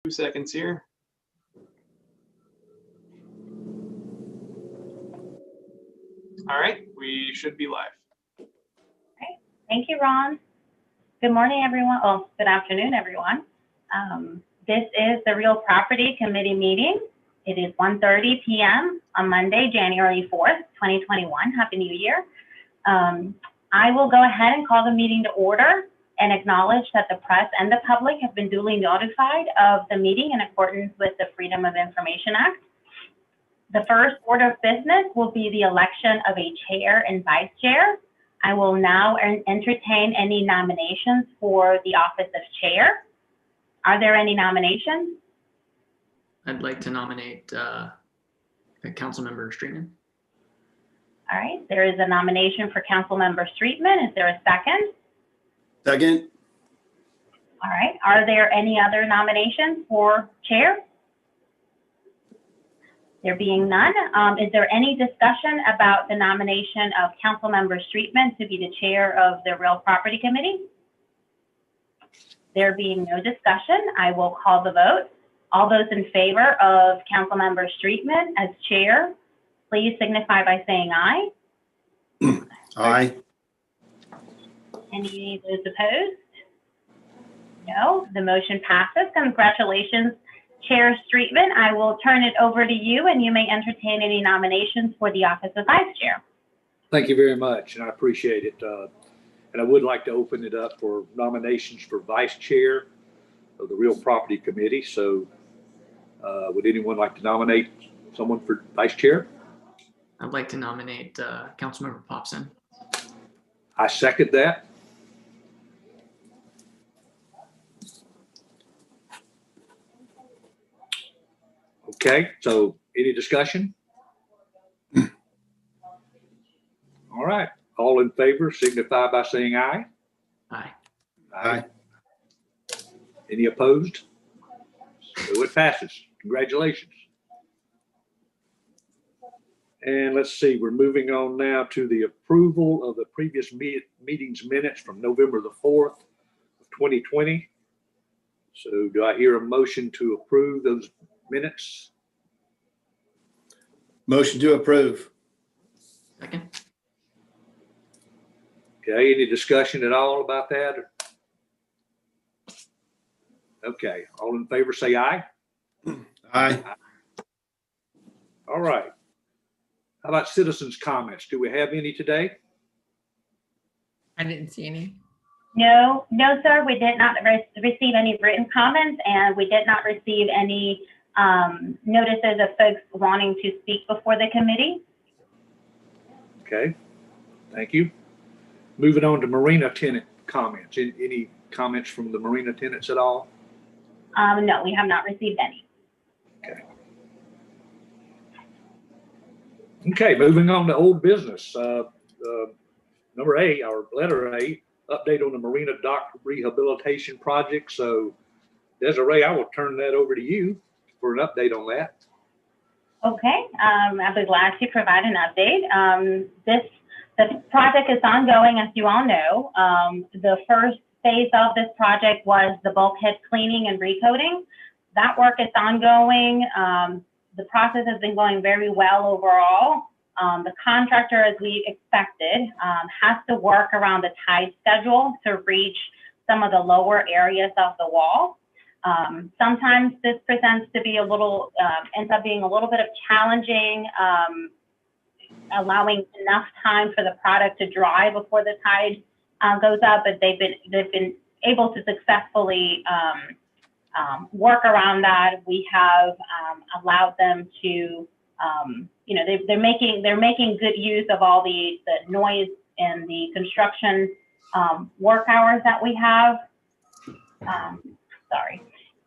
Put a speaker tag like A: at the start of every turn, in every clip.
A: 2 seconds here. All right, we should be live.
B: Okay. Thank you, Ron. Good morning, everyone. Oh, good afternoon, everyone. This is the Real Property Committee meeting. It is 1:30 p.m. on Monday, January 4th, 2021. Happy New Year. I will go ahead and call the meeting to order and acknowledge that the press and the public have been duly notified of the meeting in accordance with the Freedom of Information Act. The first order of business will be the election of a chair and vice chair. I will now entertain any nominations for the office of chair. Are there any nominations?
C: I'd like to nominate Councilmember Streetman.
B: All right, there is a nomination for Councilmember Streetman. Is there a second?
D: Second.
B: All right, are there any other nominations for chair? There being none, is there any discussion about the nomination of Councilmember Streetman to be the chair of the Real Property Committee? There being no discussion, I will call the vote. All those in favor of Councilmember Streetman as chair, please signify by saying aye.
D: Aye.
B: Any of those opposed? No, the motion passes. Congratulations, Chair Streetman. I will turn it over to you and you may entertain any nominations for the office of vice chair.
E: Thank you very much, and I appreciate it. And I would like to open it up for nominations for vice chair of the Real Property Committee. So would anyone like to nominate someone for vice chair?
C: I'd like to nominate Councilmember Popson.
E: I second that. Okay, so any discussion? All right, all in favor signify by saying aye.
C: Aye.
D: Aye.
E: Any opposed? So it passes. Congratulations. And let's see, we're moving on now to the approval of the previous meeting's minutes from November the 4th of 2020. So do I hear a motion to approve those minutes?
D: Motion to approve.
C: Second.
E: Okay, any discussion at all about that? Okay, all in favor say aye.
D: Aye.
E: All right. How about citizens' comments? Do we have any today?
F: I didn't see any.
B: No, sir, we did not receive any written comments and we did not receive any notices of folks wanting to speak before the committee.
E: Okay, thank you. Moving on to marina tenant comments. Any comments from the marina tenants at all?
B: No, we have not received any.
E: Okay. Okay, moving on to old business. Number A, or letter A, update on the marina dock rehabilitation project. So Desiree, I will turn that over to you for an update on that.
B: Okay, I'll be glad to provide an update. The project is ongoing, as you all know. The first phase of this project was the bulkhead cleaning and recoating. That work is ongoing. The process has been going very well overall. The contractor, as we expected, has to work around the tide schedule to reach some of the lower areas of the wall. Sometimes this presents to be ends up being a little bit of challenging, allowing enough time for the product to dry before the tide goes up, but they've been able to successfully work around that. We have allowed them to, they're making good use of all the noise and the construction work hours that we have.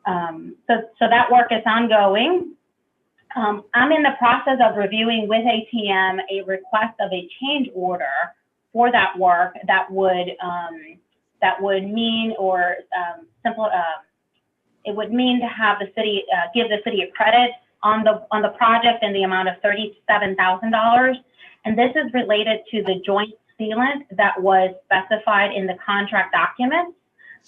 B: So that work is ongoing. I'm in the process of reviewing with ATM a request of a change order for that work that would mean, or it would mean to have the city give the city a credit on the project in the amount of $37,000, and this is related to the joint sealant that was specified in the contract documents.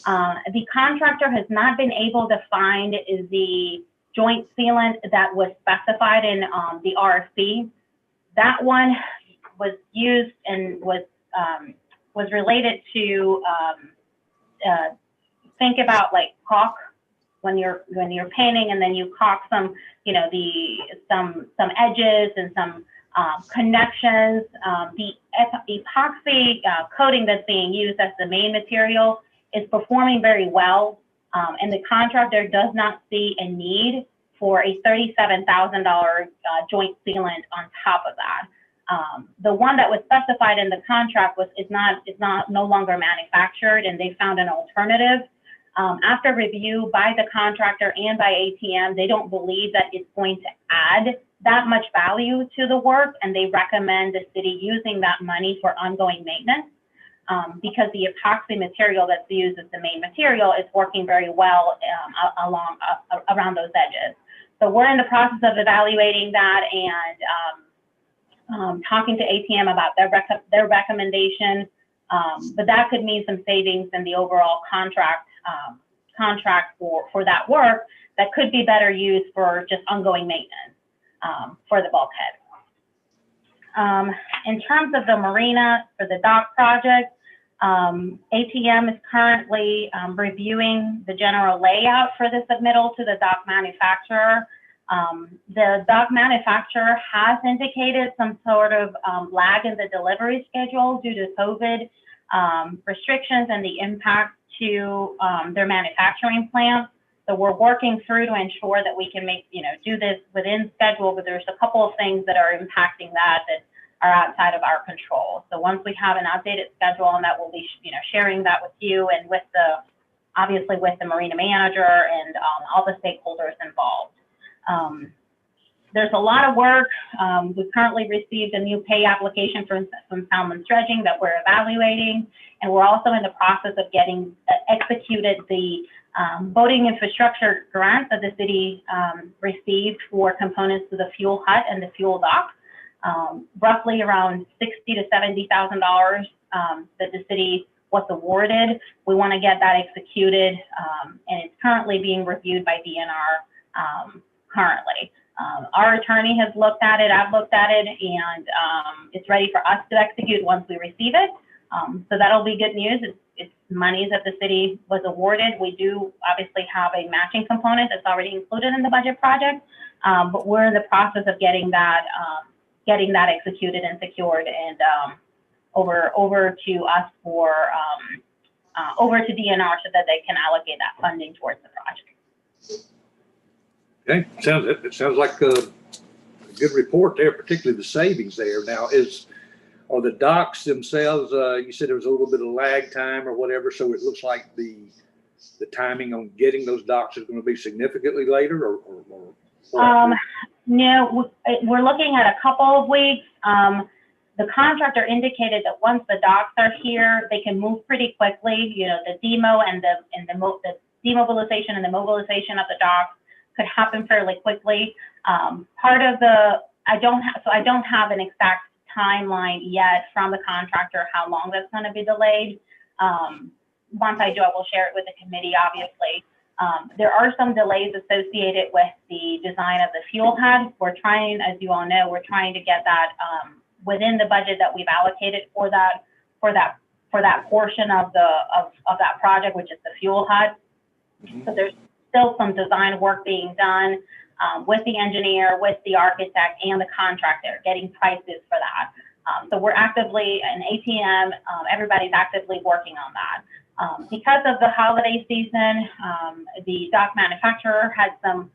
B: The contractor has not been able to find the joint sealant that was specified in the RFP. That one was used and was related to think about like caulk when you're painting, and then you caulk some, some edges and some connections. The epoxy coating that's being used as the main material is performing very well, and the contractor does not see a need for a $37,000 joint sealant on top of that. The one that was specified in the contract is no longer manufactured, and they found an alternative. After review by the contractor and by ATM, they don't believe that it's going to add that much value to the work, and they recommend the city using that money for ongoing maintenance, because the epoxy material that's used as the main material is working very well around those edges. So we're in the process of evaluating that and talking to ATM about their recommendation, but that could mean some savings in the overall contract for that work that could be better used for just ongoing maintenance for the bulkhead. In terms of the marina for the dock project, ATM is currently reviewing the general layout for the submittal to the dock manufacturer. The dock manufacturer has indicated some sort of lag in the delivery schedule due to COVID restrictions and the impact to their manufacturing plants. So we're working through to ensure that we can do this within schedule, but there's a couple of things that are impacting that are outside of our control. So once we have an updated schedule, and that we'll be sharing that with you and obviously with the marina manager and all the stakeholders involved. There's a lot of work. We've currently received a new pay application from Salmon Dredging that we're evaluating, and we're also in the process of getting executed the boating infrastructure grant that the city received for components to the fuel hut and the fuel dock, roughly around $60,000 to $70,000 that the city was awarded. We want to get that executed, and it's currently being reviewed by DNR currently. Our attorney has looked at it, I've looked at it, and it's ready for us to execute once we receive it. So that'll be good news. It's monies that the city was awarded. We do obviously have a matching component that's already included in the budget project, but we're in the process of getting that executed and secured and over to us over to DNR so that they can allocate that funding towards the project.
E: Okay, it sounds like a good report there, particularly the savings there. Now, are the docks themselves? You said there was a little bit of lag time or whatever, so it looks like the timing on getting those docks is going to be significantly later, or
B: no, we're looking at a couple of weeks. The contractor indicated that once the docks are here, they can move pretty quickly. The demo and the demobilization and the mobilization of the docks could happen fairly quickly. I don't have an exact timeline yet from the contractor how long that's going to be delayed. Once I do, I will share it with the committee, obviously. There are some delays associated with the design of the fuel head. We're trying, as you all know, we're trying to get that within the budget that we've allocated for that portion of that project, which is the fuel head. So there's still some design work being done with the engineer, with the architect, and the contractor, getting prices for that. So we're actively, an ATM, everybody's actively working on that. Because of the holiday season, the dock manufacturer had some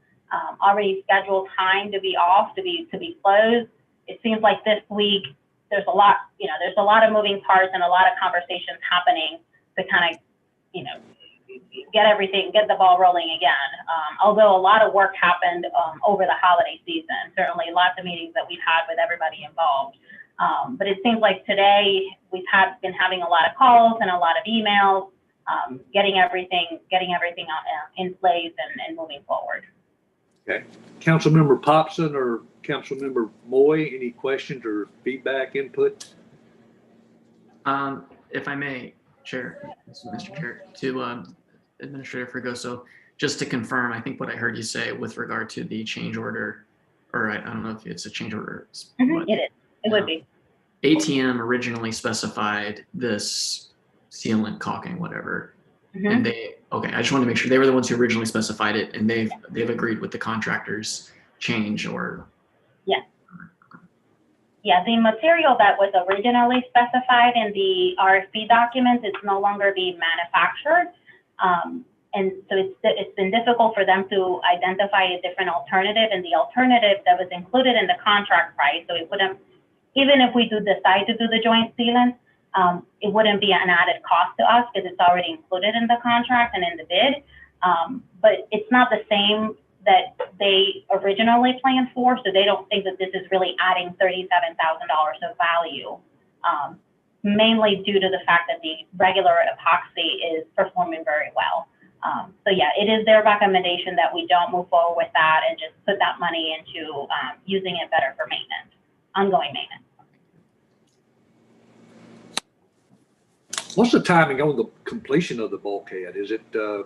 B: already scheduled time to be off, to be closed. It seems like this week there's a lot of moving parts and a lot of conversations happening to kind of, get the ball rolling again. Although a lot of work happened over the holiday season, certainly lots of meetings that we've had with everybody involved. But it seems like today we've been having a lot of calls and a lot of emails, getting everything in place and moving forward.
E: Okay. Councilmember Popson or Councilmember Moy, any questions or feedback, input?
C: If I may, Chair, Mr. Chair, to Administrator Fregoso, just to confirm, I think what I heard you say with regard to the change order, or I don't know if it's a change order.
B: It is. It would be.
C: ATM originally specified this sealant caulking, whatever.
B: Mhm.
C: And okay, I just wanted to make sure they were the ones who originally specified it, and they've agreed with the contractor's change or.
B: Yeah, the material that was originally specified in the RFP documents is no longer being manufactured. And so it's been difficult for them to identify a different alternative, and the alternative that was included in the contract price, so it wouldn't, even if we do decide to do the joint sealant, it wouldn't be an added cost to us because it's already included in the contract and in the bid. But it's not the same that they originally planned for, so they don't think that this is really adding $37,000 of value, mainly due to the fact that the regular epoxy is performing very well. So yeah, it is their recommendation that we don't move forward with that and just put that money into using it better for maintenance, ongoing maintenance.
E: What's the timing on the completion of the bulkhead? Is it, do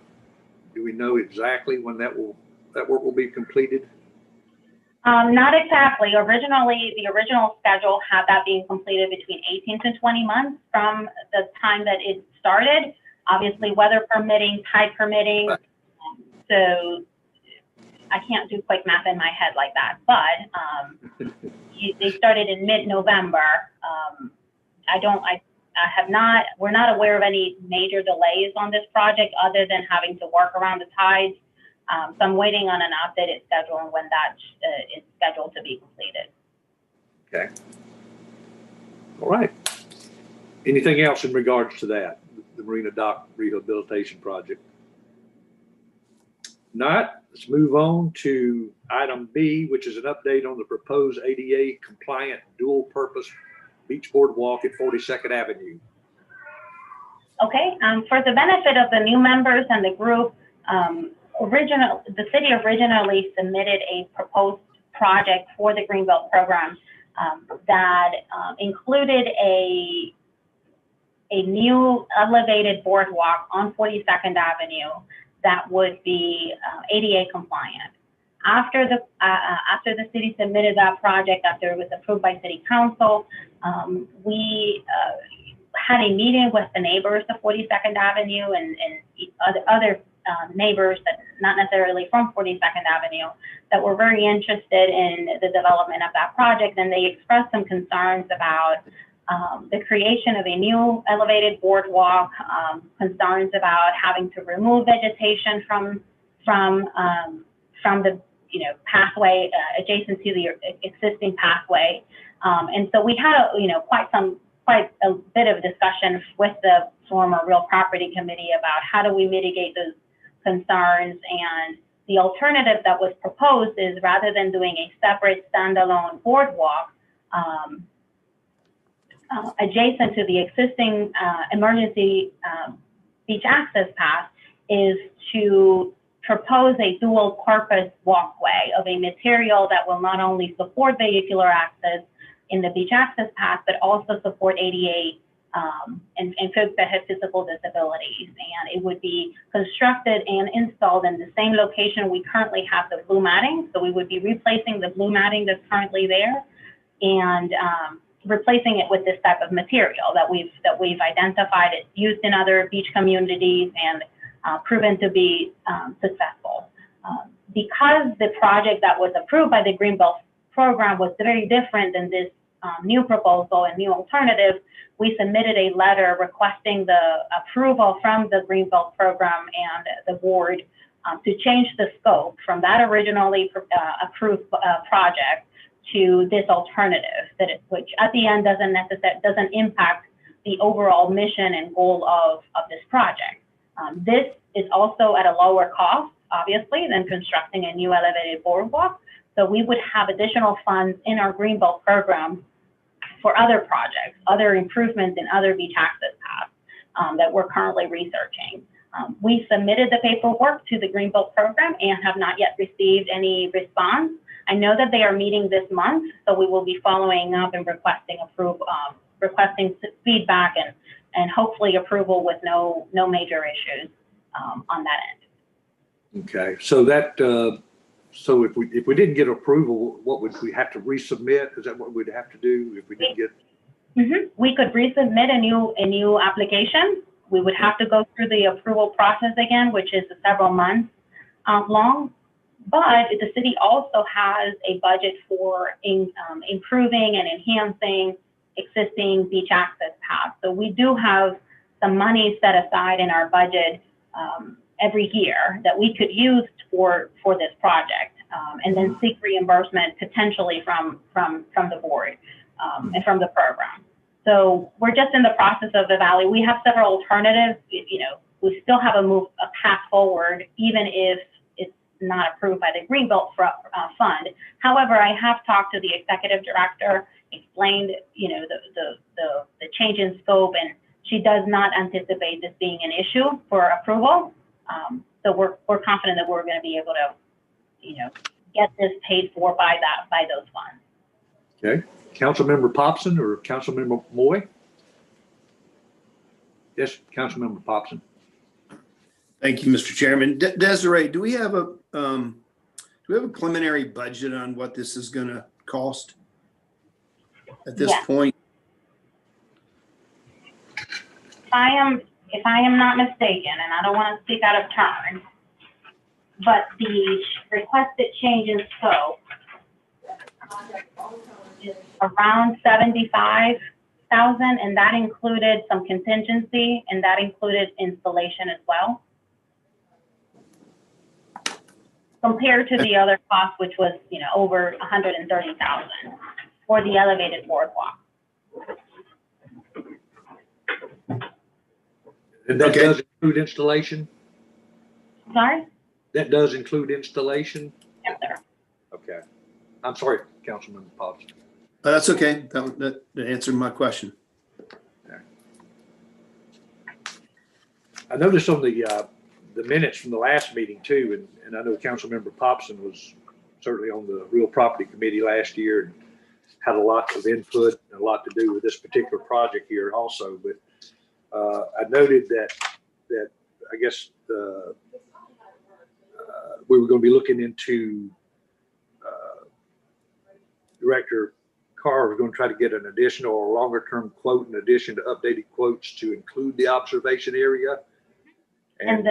E: we know exactly when that work will be completed?
B: Not exactly. Originally, the original schedule had that being completed between 18 to 20 months from the time that it started. Obviously, weather permitting, tide permitting.
E: Right.
B: So I can't do quick math in my head like that, but they started in mid-November. We're not aware of any major delays on this project other than having to work around the tides. So I'm waiting on an updated schedule and when that is scheduled to be completed.
E: Okay. All right. Anything else in regards to that, the Marina Dock Rehabilitation Project? Not. Let's move on to item B, which is an update on the proposed ADA compliant dual purpose beach boardwalk at 42nd Avenue.
B: Okay, for the benefit of the new members and the group, the city originally submitted a proposed project for the Greenbelt program that included a new elevated boardwalk on 42nd Avenue that would be ADA compliant. After the city submitted that project, after it was approved by City Council, we had a meeting with the neighbors of 42nd Avenue and other neighbors that not necessarily from 42nd Avenue that were very interested in the development of that project, and they expressed some concerns about the creation of a new elevated boardwalk, concerns about having to remove vegetation from the pathway adjacent to the existing pathway, and so we had quite a bit of discussion with the former Real Property Committee about how do we mitigate those concerns. And the alternative that was proposed is rather than doing a separate standalone boardwalk adjacent to the existing emergency beach access path, is to propose a dual purpose walkway of a material that will not only support vehicular access in the beach access path, but also support ADA and folks that have physical disabilities. And it would be constructed and installed in the same location we currently have the blue matting. So we would be replacing the blue matting that's currently there and replacing it with this type of material that we've identified. It's used in other beach communities and proven to be successful. Because the project that was approved by the Greenbelt program was very different than this new proposal and new alternative, we submitted a letter requesting the approval from the Greenbelt program and the board to change the scope from that originally approved project to this alternative, which at the end doesn't impact the overall mission and goal of this project. This is also at a lower cost, obviously, than constructing a new elevated boardwalk. So we would have additional funds in our Greenbelt program for other projects, other improvements in other beach access paths that we're currently researching. We submitted the paperwork to the Greenbelt program and have not yet received any response. I know that they are meeting this month, so we will be following up and requesting feedback and hopefully approval with no major issues on that end.
E: Okay, so that, so if we didn't get approval, what would we have to resubmit? Is that what we'd have to do if we didn't get?
B: We could resubmit a new application. We would have to go through the approval process again, which is several months long. But the city also has a budget for improving and enhancing existing beach access paths. So we do have some money set aside in our budget every year that we could use for this project, and then seek reimbursement potentially from the board and from the program. So we're just in the process of evaluating. We have several alternatives. You know, we still have a path forward, even if it's not approved by the Greenbelt Fund. However, I have talked to the executive director, explained, you know, the change in scope, and she does not anticipate this being an issue for approval. So we're confident that we're going to be able to, you know, get this paid for by those funds.
E: Okay, Councilmember Popson or Councilmember Moy? Yes, Councilmember Popson.
D: Thank you, Mr. Chairman. Desiree, do we have a preliminary budget on what this is going to cost at this point?
B: If I am not mistaken, and I don't want to speak out of turn, but the requested change in scope is around $75,000, and that included some contingency, and that included installation as well, compared to the other cost, which was, you know, over $130,000 for the elevated boardwalk.
E: And that does include installation?
B: Sorry?
E: That does include installation?
B: Yes, sir.
E: Okay. I'm sorry, Councilmember Popson.
D: That's okay. That answered my question.
E: Okay. I noticed on the minutes from the last meeting too, and I know Councilmember Popson was certainly on the Real Property Committee last year and had a lot of input and a lot to do with this particular project here also. But I noted that I guess we were going to be looking into Director Carr was going to try to get an additional or longer term quote in addition to updated quotes to include the observation area. And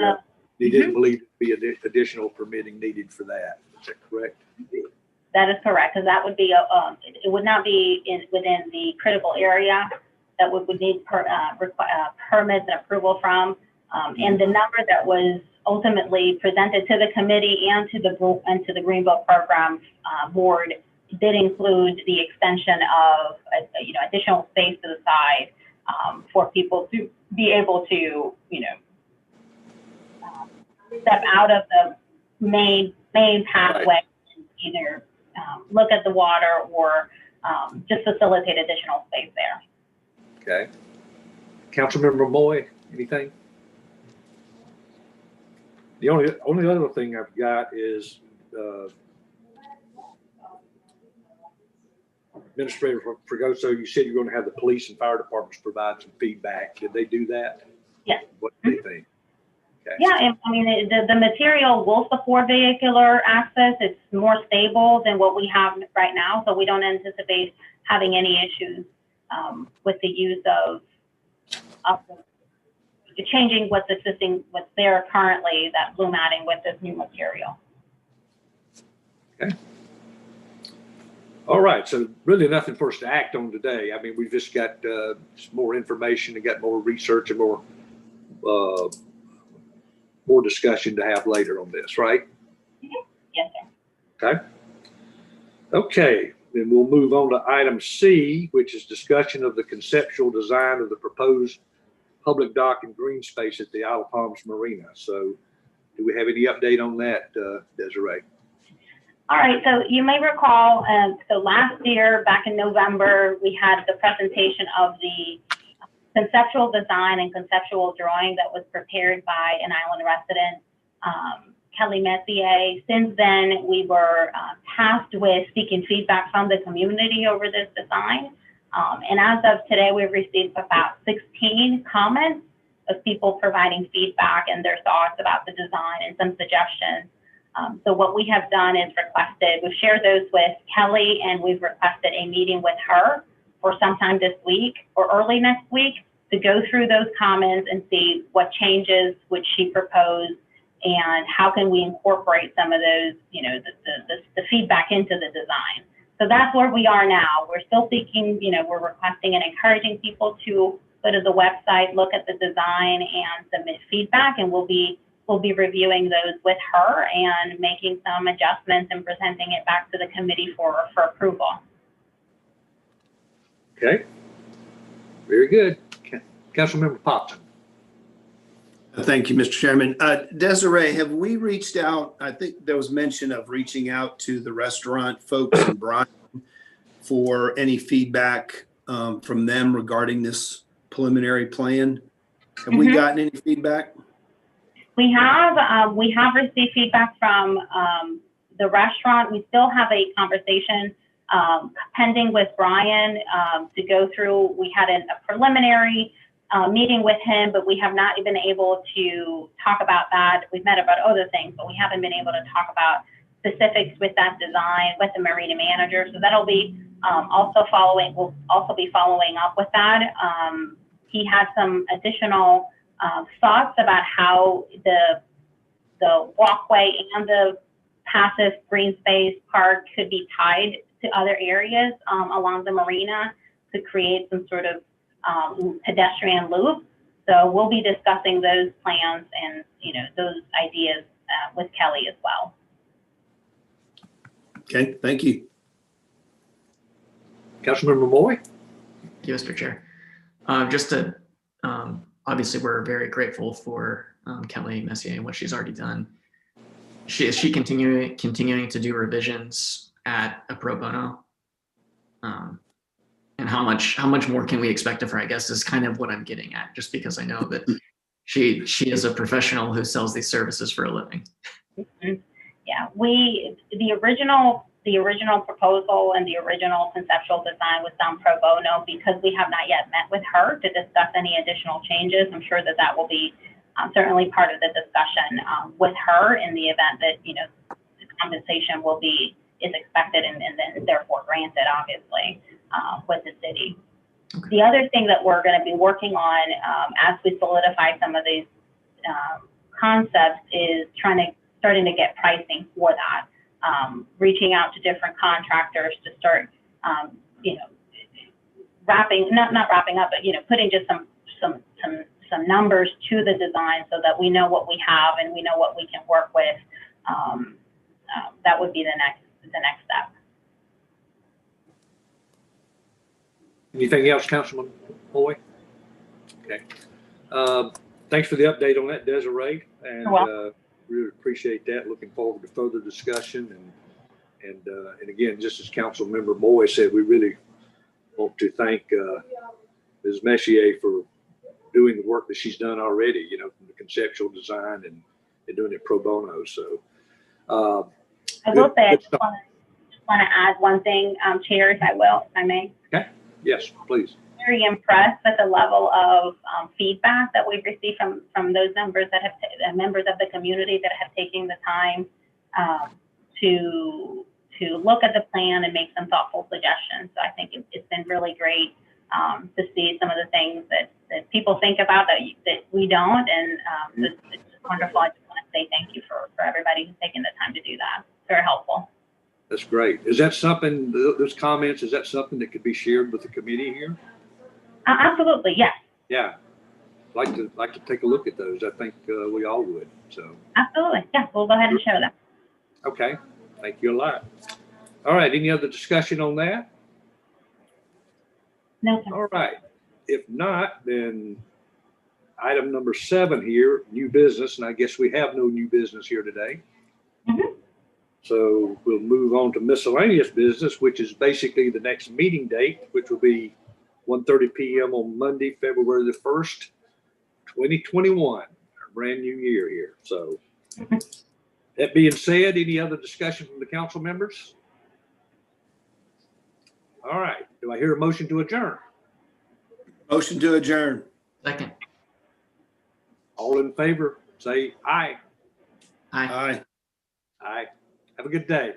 E: he didn't believe there'd be additional permitting needed for that. Is that correct?
B: That is correct, because that would be it would not be within the critical area that would need permits and approval from. And the number that was ultimately presented to the committee and to the Greenbelt Program board did include the extension of you know, additional space to the side for people to be able to, you know, step out of the main pathway and either look at the water or just facilitate additional space there.
E: Okay. Councilmember Moy, anything? The only other thing I've got is Administrator Fregoso, you said you're going to have the police and fire departments provide some feedback. Did they do that?
B: Yes.
E: What do they think? Okay.
B: Yeah, I mean, the material will support vehicular access. It's more stable than what we have right now, so we don't anticipate having any issues with the use of changing what's there currently, that blue matting, with this new material.
E: Okay. All right, so really nothing for us to act on today. I mean, we've just got some more information and got more research and more discussion to have later on this, right?
B: Yes, sir.
E: Okay. Okay, then we'll move on to item C, which is discussion of the conceptual design of the proposed public dock and green space at the Isle of Palms Marina. So do we have any update on that, Desiree?
B: All right, so you may recall, so last year, back in November, we had the presentation of the conceptual design and conceptual drawing that was prepared by an island resident, Kelly Messier. Since then, we were tasked with seeking feedback from the community over this design. And as of today, we've received about 16 comments of people providing feedback and their thoughts about the design and some suggestions. So what we have done is we've shared those with Kelly, and we've requested a meeting with her for sometime this week or early next week to go through those comments and see what changes would she propose and how can we incorporate some of those, the feedback into the design. So that's where we are now. We're still seeking, we're requesting and encouraging people to go to the website, look at the design and submit feedback, and we'll be reviewing those with her and making some adjustments and presenting it back to the committee for approval.
E: Okay, very good. Councilmember Popson.
D: Thank you, Mr. Chairman. Desiree, have we reached out? I think there was mention of reaching out to the restaurant folks in Bryan for any feedback from them regarding this preliminary plan. Have we gotten any feedback?
B: We have received feedback from the restaurant. We still have a conversation pending with Brian to go through. We had a preliminary meeting with him, but we have not been able to talk about that. We've met about other things, but we haven't been able to talk about specifics with that design with the marina manager. So that'll be we'll also be following up with that. He had some additional thoughts about how the walkway and the passive green space park could be tied to other areas along the marina to create some sort of pedestrian loop. So we'll be discussing those plans and those ideas with Kelly as well.
D: Okay, thank you.
E: Councilmember Moy.
C: Thank you, Mr. Chair. Just to, obviously, we're very grateful for Kelly Messier and what she's already done. Is she continuing to do revisions at a pro bono? And how much more can we expect of her, I guess, is kind of what I'm getting at, just because I know that she is a professional who sells these services for a living.
B: Yeah, the original proposal and the original conceptual design was done pro bono because we have not yet met with her to discuss any additional changes. I'm sure that will be certainly part of the discussion with her in the event that the compensation is expected and then therefore granted, obviously, with the city.
C: Okay.
B: The other thing that we're going to be working on as we solidify some of these concepts is starting to get pricing for that. Reaching out to different contractors to start, not wrapping up, but putting just some numbers to the design so that we know what we have and we know what we can work with. That would be the next step.
E: Anything else, Councilman Moy? Okay. Thanks for the update on that, Desiree, and really appreciate that. Looking forward to further discussion and again, just as Councilmember Moy said, we really want to thank Ms. Messier for doing the work that she's done already. From the conceptual design and doing it pro bono. So
B: I will say I just want to add one thing, Chair, if I may.
E: Okay. Yes, please.
B: Very impressed with the level of feedback that we've received from those members members of the community that have taken the time to look at the plan and make some thoughtful suggestions. So I think it's been really great to see some of the things that people think about that we don't, and it's wonderful. I just want to say thank you for everybody who's taken the time to do that. It's very helpful.
E: That's great. Is that something, those comments, is that something that could be shared with the committee here?
B: Absolutely, yes.
E: Yeah, like to take a look at those. I think we all would. So
B: absolutely, yeah. We'll go ahead and show them.
E: Okay, thank you a lot. All right, any other discussion on that?
B: No, sir.
E: All right. If not, then item number 7 here, new business, and I guess we have no new business here today. So we'll move on to miscellaneous business, which is basically the next meeting date, which will be 1:30 p.m. on Monday, February the 1st, 2021, our brand new year here. So that being said, any other discussion from the council members? All right. Do I hear a motion to adjourn?
D: Motion to adjourn.
C: Second.
E: All in favor, say aye.
C: Aye.
D: Aye.
E: Aye. Have a good day.